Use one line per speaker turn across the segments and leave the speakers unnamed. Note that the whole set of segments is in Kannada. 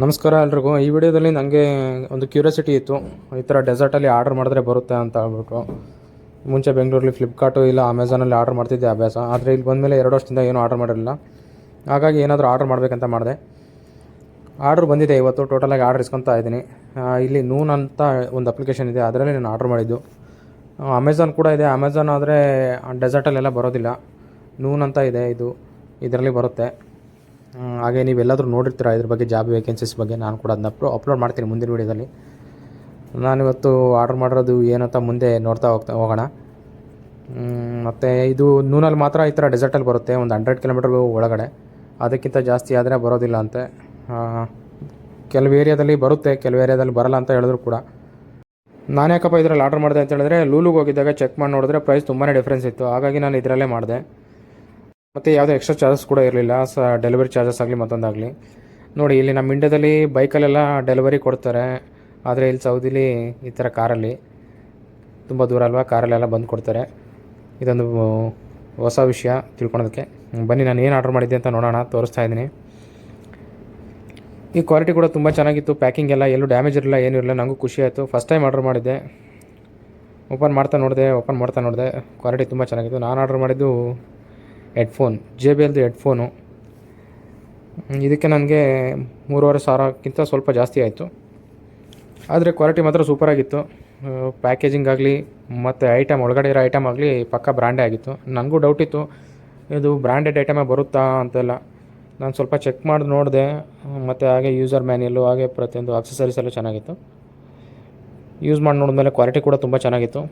ನಮಸ್ಕಾರ ಎಲ್ರಿಗೂ. ಈ ವಿಡಿಯೋದಲ್ಲಿ ನನಗೆ ಒಂದು ಕ್ಯೂರಿಯಾಸಿಟಿ ಇತ್ತು, ಈ ಥರ ಡೆಸರ್ಟಲ್ಲಿ ಆರ್ಡರ್ ಮಾಡಿದ್ರೆ ಬರುತ್ತೆ ಅಂತ ಹೇಳ್ಬಿಟ್ಟು. ಮುಂಚೆ ಬೆಂಗಳೂರಲ್ಲಿ ಫ್ಲಿಪ್ಕಾರ್ಟು ಇಲ್ಲ ಅಮೆಝಾನಲ್ಲಿ ಆರ್ಡರ್ ಮಾಡ್ತಿದ್ದೆ ಅಭ್ಯಾಸ. ಆದರೆ ಇಲ್ಲಿ ಬಂದಮೇಲೆ 2 ವರ್ಷದಿಂದ ಏನೂ ಆರ್ಡರ್ ಮಾಡಿರಲಿಲ್ಲ. ಹಾಗಾಗಿ ಏನಾದರೂ ಆರ್ಡರ್ ಮಾಡಬೇಕಂತ ಮಾಡಿದೆ. ಆರ್ಡ್ರ್ ಬಂದಿದೆ ಇವತ್ತು. ಟೋಟಲಾಗಿ ಆರ್ಡರ್ ಇಸ್ಕೊತಾ ಇದ್ದೀನಿ. ಇಲ್ಲಿ ನೂನ್ ಅಂತ ಒಂದು ಅಪ್ಲಿಕೇಶನ್ ಇದೆ, ಅದರಲ್ಲಿ ನಾನು ಆರ್ಡರ್ ಮಾಡಿದ್ದು. ಅಮೆಝಾನ್ ಕೂಡ ಇದೆ. ಅಮೆಝಾನ್ ಆದರೆ ಡೆಸರ್ಟಲ್ಲೆಲ್ಲ ಬರೋದಿಲ್ಲ. ನೂನ್ ಅಂತ ಇದೆ, ಇದರಲ್ಲಿ ಬರುತ್ತೆ. ಹಾಗೆ ನೀವೆಲ್ಲಾದರೂ ನೋಡಿರ್ತೀರ ಇದ್ರ ಬಗ್ಗೆ, ಜಾಬ್ ವೇಕೆನ್ಸೀಸ್ ಬಗ್ಗೆ. ನಾನು ಕೂಡ ಅದನ್ನ ಅಪ್ಲೋಡ್ ಮಾಡ್ತೀನಿ ಮುಂದಿನ ವೀಡಿಯೋದಲ್ಲಿ. ನಾನಿವತ್ತು ಆರ್ಡರ್ ಮಾಡಿರೋದು ಏನಂತ ಮುಂದೆ ನೋಡ್ತಾ ಹೋಗೋಣ. ಮತ್ತು ಇದು ನೂನಲ್ಲಿ ಮಾತ್ರ ಈ ಥರ ಡೆಸರ್ಟಲ್ಲಿ ಬರುತ್ತೆ, ಒಂದು 100 ಕಿಲೋಮೀಟರ್ ಒಳಗಡೆ. ಅದಕ್ಕಿಂತ ಜಾಸ್ತಿ ಆದರೆ ಬರೋದಿಲ್ಲ ಅಂತೆ. ಕೆಲವು ಏರಿಯಾದಲ್ಲಿ ಬರುತ್ತೆ, ಕೆಲವು ಏರಿಯಾದಲ್ಲಿ ಬರಲ್ಲ ಅಂತ ಹೇಳಿದ್ರು ಕೂಡ. ನಾನು ಯಾಕಪ್ಪ ಇದರಲ್ಲಿ ಆರ್ಡರ್ ಮಾಡಿದೆ ಅಂತ ಹೇಳಿದ್ರೆ, ಲೂಲುಗೆ ಹೋಗಿದ್ದಾಗ ಚೆಕ್ ಮಾಡಿ ನೋಡಿದ್ರೆ ಪ್ರೈಸ್ ತುಂಬಾ ಡಿಫ್ರೆನ್ಸ್ ಇತ್ತು. ಹಾಗಾಗಿ ನಾನು ಇದರಲ್ಲೇ ಮಾಡಿದೆ. ಮತ್ತು ಯಾವುದೇ ಎಕ್ಸ್ಟ್ರಾ ಚಾರ್ಜಸ್ ಕೂಡ ಇರಲಿಲ್ಲ, ಡೆಲಿವರಿ ಚಾರ್ಜಸ್ ಆಗಲಿ ಮತ್ತೊಂದಾಗಲಿ. ನೋಡಿ, ಇಲ್ಲಿ ನಮ್ಮ ಇಂಡಿಯಾದಲ್ಲಿ ಬೈಕಲ್ಲೆಲ್ಲ ಡೆಲಿವರಿ ಕೊಡ್ತಾರೆ, ಆದರೆ ಇಲ್ಲಿ ಸೌದಿಲಿ ಈ ಥರ ಕಾರಲ್ಲಿ, ತುಂಬ ದೂರ ಅಲ್ವಾ, ಕಾರಲ್ಲೆಲ್ಲ ಬಂದು ಕೊಡ್ತಾರೆ. ಇದೊಂದು ಹೊಸ ವಿಷಯ ತಿಳ್ಕೊಳೋದಕ್ಕೆ. ಬನ್ನಿ, ನಾನು ಏನು ಆರ್ಡರ್ ಮಾಡಿದ್ದೆ ಅಂತ ನೋಡೋಣ, ತೋರಿಸ್ತಾ ಇದ್ದೀನಿ. ಈ ಕ್ವಾಲಿಟಿ ಕೂಡ ತುಂಬ ಚೆನ್ನಾಗಿತ್ತು. ಪ್ಯಾಕಿಂಗ್ ಎಲ್ಲ ಎಲ್ಲೂ ಡ್ಯಾಮೇಜ್ ಇರಲಿಲ್ಲ, ಏನೂ ಇರಲಿಲ್ಲ. ನನಗೂ ಖುಷಿ ಆಯಿತು. ಫಸ್ಟ್ ಟೈಮ್ ಆರ್ಡರ್ ಮಾಡಿದ್ದೆ. ಓಪನ್ ಮಾಡ್ತಾ ನೋಡಿದೆ, ಕ್ವಾಲಿಟಿ ತುಂಬ ಚೆನ್ನಾಗಿತ್ತು. ನಾನು ಆರ್ಡರ್ ಮಾಡಿದ್ದು ಹೆಡ್ಫೋನ್, JBL ಹೆಡ್ಫೋನು. ಇದಕ್ಕೆ ನನಗೆ 3500ಕ್ಕಿಂತ ಸ್ವಲ್ಪ ಜಾಸ್ತಿ ಆಯಿತು. ಆದರೆ ಕ್ವಾಲಿಟಿ ಮಾತ್ರ ಸೂಪರಾಗಿತ್ತು. ಪ್ಯಾಕೇಜಿಂಗ್ ಆಗಲಿ ಮತ್ತು ಐಟಮ್, ಒಳಗಡೆ ಇರೋ ಐಟಮ್ ಆಗಲಿ ಪಕ್ಕಾ ಬ್ರ್ಯಾಂಡೇ ಆಗಿತ್ತು. ನನಗೂ ಡೌಟ್ ಇತ್ತು, ಇದು ಬ್ರ್ಯಾಂಡೆಡ್ ಐಟಮೇ ಬರುತ್ತಾ ಅಂತೆಲ್ಲ. ನಾನು ಸ್ವಲ್ಪ ಚೆಕ್ ಮಾಡಿ ನೋಡಿದೆ. ಮತ್ತು ಹಾಗೆ ಯೂಸರ್ ಮ್ಯಾನ್ಯಲ್ಲು, ಹಾಗೆ ಪ್ರತಿಯೊಂದು ಅಕ್ಸೆಸರೀಸ್ ಎಲ್ಲ ಚೆನ್ನಾಗಿತ್ತು. ಯೂಸ್ ಮಾಡಿ ನೋಡಿದ್ಮೇಲೆ ಕ್ವಾಲಿಟಿ ಕೂಡ ತುಂಬ ಚೆನ್ನಾಗಿತ್ತು.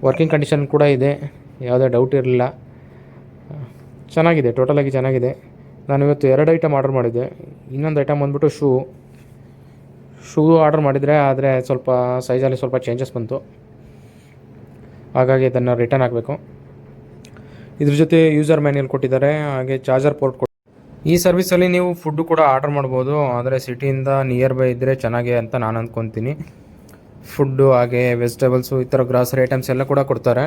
ವರ್ಕಿಂಗ್ ಕಂಡೀಷನ್ ಕೂಡ ಇದೆ, ಯಾವುದೇ ಡೌಟ್ ಇರಲಿಲ್ಲ. ಚೆನ್ನಾಗಿದೆ, ಟೋಟಲಾಗಿ ಚೆನ್ನಾಗಿದೆ. ನಾನು ಇವತ್ತು 2 ಐಟಮ್ ಆರ್ಡರ್ ಮಾಡಿದ್ದೆ. ಇನ್ನೊಂದು ಐಟಮ್ ಬಂದ್ಬಿಟ್ಟು ಶೂ ಆರ್ಡರ್ ಮಾಡಿದರೆ, ಆದರೆ ಸ್ವಲ್ಪ ಸೈಜಲ್ಲಿ ಸ್ವಲ್ಪ ಚೇಂಜಸ್ ಬಂತು. ಹಾಗಾಗಿ ಅದನ್ನು ರಿಟರ್ನ್ ಆಗಬೇಕು. ಇದ್ರ ಜೊತೆ ಯೂಸರ್ ಮ್ಯಾನ್ಯಲ್ ಕೊಟ್ಟಿದ್ದಾರೆ, ಹಾಗೆ ಚಾರ್ಜರ್ ಪೋರ್ಟ್ ಈ ಸರ್ವಿಸಲ್ಲಿ ನೀವು ಫುಡ್ಡು ಕೂಡ ಆರ್ಡರ್ ಮಾಡ್ಬೋದು. ಆದರೆ ಸಿಟಿಯಿಂದ ನಿಯರ್ ಬೈ ಇದ್ದರೆ ಚೆನ್ನಾಗೆ ಅಂತ ನಾನು ಅಂದ್ಕೊತೀನಿ. ಫುಡ್ಡು ಹಾಗೆ ವೆಜಿಟೇಬಲ್ಸು, ಈ ಥರ ಗ್ರಾಸರಿ ಐಟಮ್ಸ್ ಎಲ್ಲ ಕೂಡ ಕೊಡ್ತಾರೆ.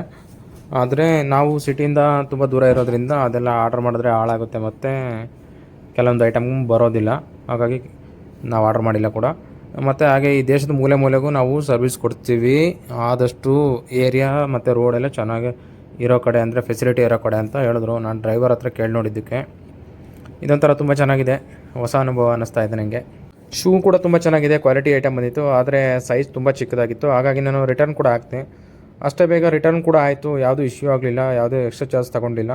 ಆದರೆ ನಾವು ಸಿಟಿಯಿಂದ ತುಂಬ ದೂರ ಇರೋದ್ರಿಂದ ಅದೆಲ್ಲ ಆರ್ಡರ್ ಮಾಡಿದ್ರೆ ಹಾಳಾಗುತ್ತೆ, ಮತ್ತು ಕೆಲವೊಂದು ಐಟಮ್ ಬರೋದಿಲ್ಲ. ಹಾಗಾಗಿ ನಾವು ಆರ್ಡರ್ ಮಾಡಿಲ್ಲ ಕೂಡ. ಮತ್ತು ಹಾಗೆ ಈ ದೇಶದ ಮೂಲೆ ಮೂಲೆಗೂ ನಾವು ಸರ್ವಿಸ್ ಕೊಡ್ತೀವಿ. ಆದಷ್ಟು ಏರಿಯಾ ಮತ್ತು ರೋಡೆಲ್ಲ ಚೆನ್ನಾಗಿ ಇರೋ ಕಡೆ, ಅಂದರೆ ಫೆಸಿಲಿಟಿ ಇರೋ ಕಡೆ ಅಂತ ಹೇಳಿದ್ರು. ನಾನು ಡ್ರೈವರ್ ಹತ್ರ ಕೇಳಿ ನೋಡಿದ್ದಕ್ಕೆ ಇದೊಂಥರ ತುಂಬ ಚೆನ್ನಾಗಿದೆ, ಹೊಸ ಅನುಭವ ಅನ್ನಿಸ್ತಾ ಇದೆ ನನಗೆ. ಶೂ ಕೂಡ ತುಂಬ ಚೆನ್ನಾಗಿದೆ, ಕ್ವಾಲಿಟಿ ಐಟಮ್ ಬಂದಿತ್ತು. ಆದರೆ ಸೈಜ್ ತುಂಬ ಚಿಕ್ಕದಾಗಿತ್ತು. ಹಾಗಾಗಿ ನಾನು ರಿಟರ್ನ್ ಕೂಡ ಹಾಕ್ತೆ. ಅಷ್ಟೇ ಬೇಗ ರಿಟರ್ನ್ ಕೂಡ ಆಯಿತು, ಯಾವುದೂ ಇಶ್ಯೂ ಆಗಲಿಲ್ಲ, ಯಾವುದೇ ಎಕ್ಸ್ಟ್ರಾ ಚಾರ್ಜ್ ತೊಗೊಂಡಿಲ್ಲ.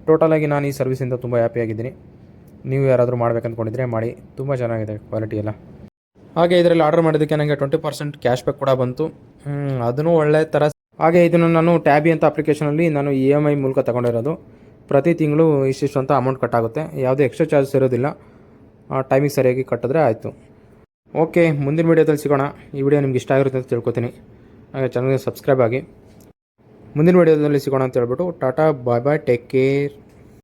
ಟೋಟಲಾಗಿ ನಾನು ಈ ಸರ್ವಿಸಿಂದ ತುಂಬ ಹ್ಯಾಪಿಯಾಗಿದ್ದೀನಿ. ನೀವು ಯಾರಾದರೂ ಮಾಡ್ಬೇಕಂದ್ಕೊಂಡಿದ್ರೆ ಮಾಡಿ, ತುಂಬ ಚೆನ್ನಾಗಿದೆ ಕ್ವಾಲಿಟಿ ಎಲ್ಲ. ಹಾಗೆ ಇದರಲ್ಲಿ ಆರ್ಡರ್ ಮಾಡಿದ್ದಕ್ಕೆ ನನಗೆ 20% ಕ್ಯಾಶ್ ಬ್ಯಾಕ್ ಕೂಡ ಬಂತು. ಅದೂ ಒಳ್ಳೆ ಥರ. ಹಾಗೆ ಇದನ್ನು ನಾನು ಟ್ಯಾಬಿ ಅಂತ ಅಪ್ಲಿಕೇಶನಲ್ಲಿ ನಾನು EMI ಮೂಲಕ ತೊಗೊಂಡಿರೋದು. ಪ್ರತಿ ತಿಂಗಳು ಇಷ್ಟಿಷ್ಟು ಅಂತ ಅಮೌಂಟ್ ಕಟ್ಟಾಗುತ್ತೆ, ಯಾವುದೇ ಎಕ್ಸ್ಟ್ರಾ ಚಾರ್ಜಸ್ ಇರೋದಿಲ್ಲ. ಟೈಮಿಗೆ ಸರಿಯಾಗಿ ಕಟ್ಟಿದ್ರೆ ಆಯಿತು. ಓಕೆ, ಮುಂದಿನ ವೀಡಿಯೋದಲ್ಲಿ ಸಿಗೋಣ. ಈ ವಿಡಿಯೋ ನಿಮ್ಗೆ ಇಷ್ಟ ಆಗಿರುತ್ತೆ ಅಂತ ತಿಳ್ಕೊತೀನಿ. ಹಾಗೆ ಚಾನಲ್ಗೆ ಸಬ್ಸ್ಕ್ರೈಬ್ ಆಗಿ. ಮುಂದಿನ ವೀಡಿಯೋದಲ್ಲಿ ಸಿಗೋಣ ಅಂತ ಹೇಳ್ಬಿಟ್ಟು ಟಾಟಾ, ಬಾಯ್ ಬಾಯ್, ಟೇಕ್ ಕೇರ್.